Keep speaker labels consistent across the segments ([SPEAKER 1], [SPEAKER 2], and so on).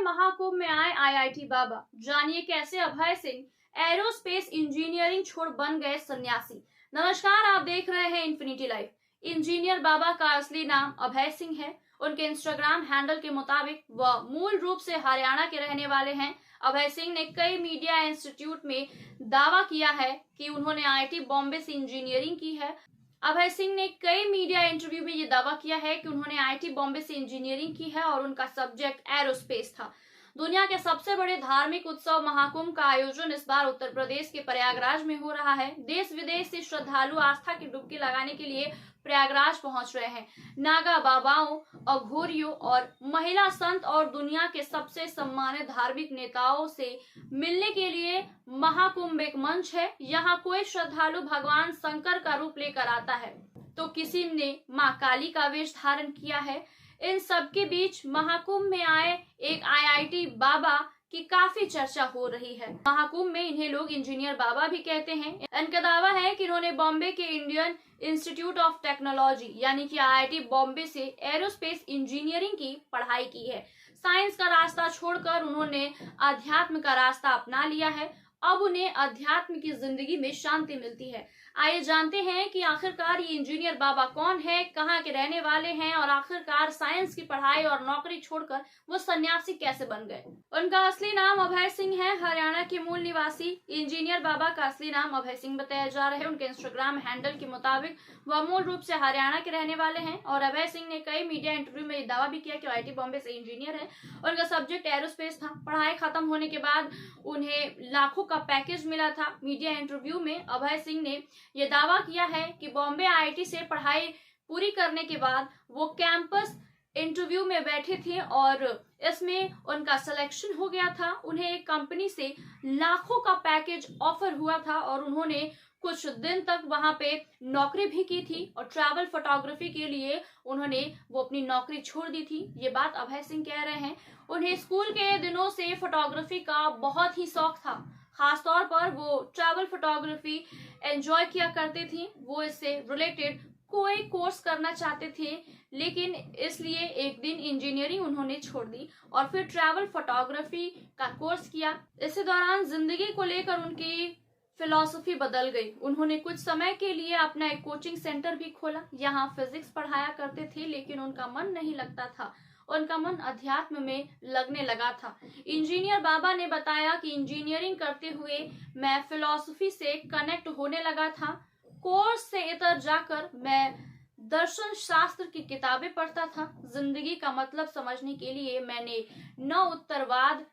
[SPEAKER 1] महाकुंभ में आए आईआईटी बाबा। जानिए कैसे अभय सिंह एरोस्पेस इंजीनियरिंग छोड़ बन गए सन्यासी। नमस्कार, आप देख रहे हैं इन्फिनिटी लाइफ। इंजीनियर बाबा का असली नाम अभय सिंह है। उनके इंस्टाग्राम हैंडल के मुताबिक वह मूल रूप से हरियाणा के रहने वाले हैं। अभय सिंह ने कई मीडिया इंस्टीट्यूट में दावा किया है कि उन्होंने आईआईटी बॉम्बे से इंजीनियरिंग की है। अभय सिंह ने कई मीडिया इंटरव्यू में ये दावा किया है कि उन्होंने आईआईटी बॉम्बे से इंजीनियरिंग की है और उनका सब्जेक्ट एरोस्पेस था। दुनिया के सबसे बड़े धार्मिक उत्सव महाकुंभ का आयोजन इस बार उत्तर प्रदेश के प्रयागराज में हो रहा है। देश विदेश से श्रद्धालु आस्था की डुबकी लगाने के लिए प्रयागराज पहुंच रहे हैं। नागा बाबाओं, अघोरियों और महिला संत और दुनिया के सबसे सम्मानित धार्मिक नेताओं से मिलने के लिए महाकुंभ एक मंच है। यहाँ कोई श्रद्धालु भगवान शंकर का रूप लेकर आता है तो किसी ने माँ काली का वेश धारण किया है। इन सब के बीच महाकुंभ में आए एक आईआईटी बाबा की काफी चर्चा हो रही है। महाकुंभ में इन्हें लोग इंजीनियर बाबा भी कहते हैं। इनका दावा है कि इन्होंने बॉम्बे के इंडियन इंस्टीट्यूट ऑफ टेक्नोलॉजी यानी कि आईआईटी बॉम्बे से एरोस्पेस इंजीनियरिंग की पढ़ाई की है। साइंस का रास्ता छोड़कर उन्होंने अध्यात्म का रास्ता अपना लिया है। अब उन्हें अध्यात्म की जिंदगी में शांति मिलती है। आइए जानते हैं कि आखिरकार ये इंजीनियर बाबा कौन है, कहाँ के रहने वाले हैं और आखिरकार साइंस की पढ़ाई और नौकरी छोड़कर वो सन्यासी कैसे बन गए। उनका असली नाम अभय सिंह है। हरियाणा के मूल निवासी इंजीनियर बाबा का असली नाम अभय सिंह बताया जा रहा है। उनके इंस्टाग्राम हैंडल के मुताबिक वह मूल रूप से हरियाणा के रहने वाले हैं और अभय सिंह ने कई मीडिया इंटरव्यू में दावा भी किया कि आईआईटी बॉम्बे से इंजीनियर है। उनका सब्जेक्ट एरोस्पेस था। पढ़ाई खत्म होने के बाद उन्हें लाखों का पैकेज मिला था। मीडिया इंटरव्यू में अभय सिंह ने ये दावा किया है कि बॉम्बे आईआईटी से पढ़ाई पूरी करने के बाद वो कैंपस इंटरव्यू में बैठे थे और इसमें उनका सिलेक्शन हो गया था। उन्हें एक कंपनी से लाखों का पैकेज ऑफर हुआ था और उन्होंने कुछ दिन तक वहां पे नौकरी भी की थी और ट्रैवल फोटोग्राफी के लिए उन्होंने वो अपनी नौकरी छोड़ दी थी। ये बात अभय सिंह कह रहे हैं। उन्हें स्कूल के दिनों से फोटोग्राफी का बहुत ही शौक था। खासतौर पर वो ट्रैवल फोटोग्राफी एंजॉय किया करते थे। वो इससे रिलेटेड कोई कोर्स करना चाहते थे, लेकिन इसलिए एक दिन इंजीनियरिंग उन्होंने छोड़ दी और फिर ट्रैवल फोटोग्राफी का कोर्स किया। इसी दौरान जिंदगी को लेकर उनकी फिलॉसफी बदल गई। उन्होंने कुछ समय के लिए अपना एक कोचिंग सेंटर भी खोला। यहाँ फिजिक्स पढ़ाया करते थे, लेकिन उनका मन नहीं लगता था। उनका मन अध्यात्म में लगने लगा था। इंजीनियर बाबा ने बताया कि इंजीनियरिंग करते हुए मैं फिलॉसफी से कनेक्ट होने लगा था। कोर्स से इतर जाकर मैं दर्शन शास्त्र की किताबें पढ़ता था। जिंदगी का मतलब समझने के लिए मैंने नौ उत्तरवाद,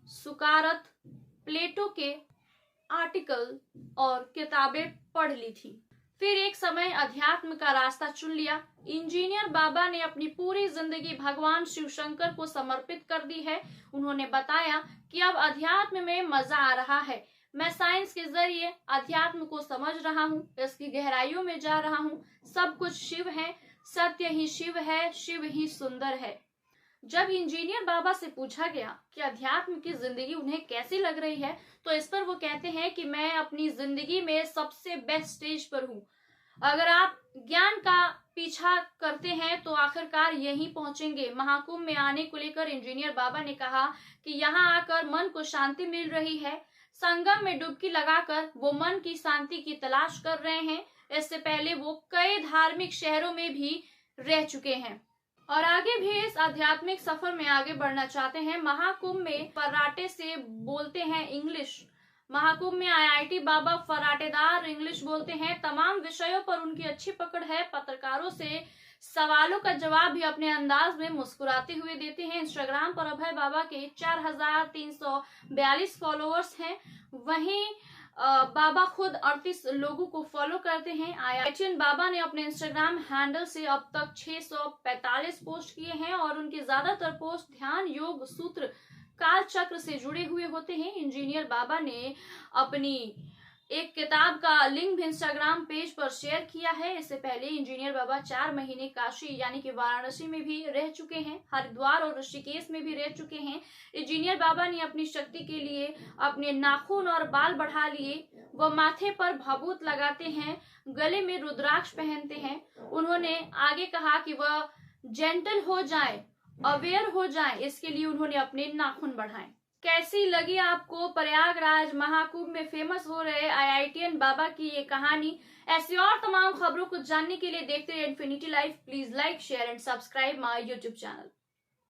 [SPEAKER 1] सुकारत, प्लेटो के आर्टिकल और किताबें पढ़ ली थी। फिर एक समय अध्यात्म का रास्ता चुन लिया। इंजीनियर बाबा ने अपनी पूरी जिंदगी भगवान शिव शंकर को समर्पित कर दी है। उन्होंने बताया कि अब अध्यात्म में मजा आ रहा है। मैं साइंस के जरिए अध्यात्म को समझ रहा हूँ, इसकी गहराइयों में जा रहा हूँ। सब कुछ शिव है, सत्य ही शिव है, शिव ही सुंदर है। जब इंजीनियर बाबा से पूछा गया कि अध्यात्म की जिंदगी उन्हें कैसी लग रही है, तो इस पर वो कहते हैं कि मैं अपनी जिंदगी में सबसे बेस्ट स्टेज पर हूँ। अगर आप ज्ञान का पीछा करते हैं तो आखिरकार यहीं पहुंचेंगे। महाकुंभ में आने को लेकर इंजीनियर बाबा ने कहा कि यहाँ आकर मन को शांति मिल रही है। संगम में डुबकी लगाकर वो मन की शांति की तलाश कर रहे हैं। इससे पहले वो कई धार्मिक शहरों में भी रह चुके हैं और आगे भी इस आध्यात्मिक सफर में आगे बढ़ना चाहते हैं। महाकुंभ में फर्राटे से बोलते हैं इंग्लिश। महाकुंभ में आईआईटी बाबा फर्राटेदार इंग्लिश बोलते हैं। तमाम विषयों पर उनकी अच्छी पकड़ है। पत्रकारों से सवालों का जवाब भी अपने अंदाज में मुस्कुराते हुए देते हैं। इंस्टाग्राम पर अभय बाबा के 4342 फॉलोअर्स हैं। वहीं बाबा खुद 38 लोगों को फॉलो करते हैं। आईआईटीएन बाबा ने अपने इंस्टाग्राम हैंडल से अब तक 645 पोस्ट किए हैं और उनके ज्यादातर पोस्ट ध्यान, योग, सूत्र, काल चक्र से जुड़े हुए होते हैं। इंजीनियर बाबा ने अपनी एक किताब का लिंक भी इंस्टाग्राम पेज पर शेयर किया है। इससे पहले इंजीनियर बाबा 4 महीने काशी यानी कि वाराणसी में भी रह चुके हैं, हरिद्वार और ऋषिकेश में भी रह चुके हैं। इंजीनियर बाबा ने अपनी शक्ति के लिए अपने नाखून और बाल बढ़ा लिए। वह माथे पर भभूत लगाते हैं, गले में रुद्राक्ष पहनते हैं। उन्होंने आगे कहा कि वह जेंटल हो जाए अवेयर हो जाएं, इसके लिए उन्होंने अपने नाखून बढ़ाए। कैसी लगी आपको प्रयागराज महाकुंभ में फेमस हो रहे आईआईटीएन बाबा की ये कहानी? ऐसी और तमाम खबरों को जानने के लिए देखते रहिए infinity life. Please like, share and subscribe my YouTube channel.